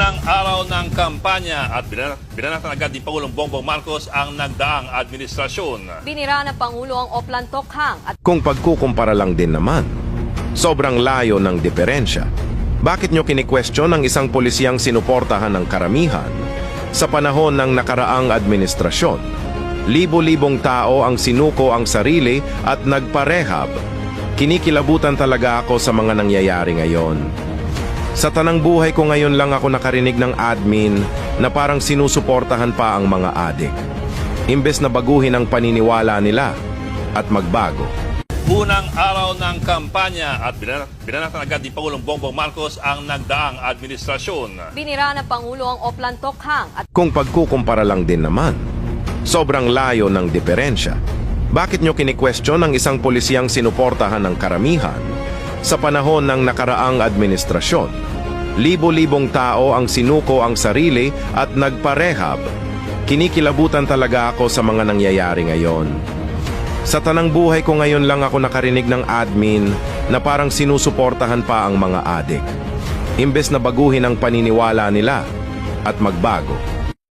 Unang araw ng kampanya at binanatan agad ni Pangulong Bongbong Marcos ang nagdaang administrasyon. Binira ng Pangulo ang Oplan Tokhang at Kung pagkukumpara lang din naman, sobrang layo ng diferensya. Bakit nyo kini-question ang isang pulisiyang sinuportahan ng karamihan sa panahon ng nakaraang administrasyon? Libo-libong tao ang sinuko ang sarili at nagparehab. Kinikilabutan talaga ako sa mga nangyayari ngayon. Sa tanang buhay ko ngayon lang ako nakarinig ng admin na parang sinusuportahan pa ang mga adik. Imbes na baguhin ang paniniwala nila at magbago. Unang araw ng kampanya at binanatan agad ni Pangulong Bongbong Marcos ang nagdaang administrasyon. binira ng Pangulo ang Oplan Tokhang at Kung pagkukumpara lang din naman, sobrang layo ng diferensya. Bakit nyo kini-question ang isang pulisiyang sinuportahan ng karamihan sa panahon ng nakaraang administrasyon? Libo-libong tao ang sinuko ang sarili at nagparehab. Kinikilabutan talaga ako sa mga nangyayari ngayon. Sa tanang buhay ko ngayon lang ako nakarinig ng admin na parang sinusuportahan pa ang mga adik. Imbes na baguhin ang paniniwala nila at magbago.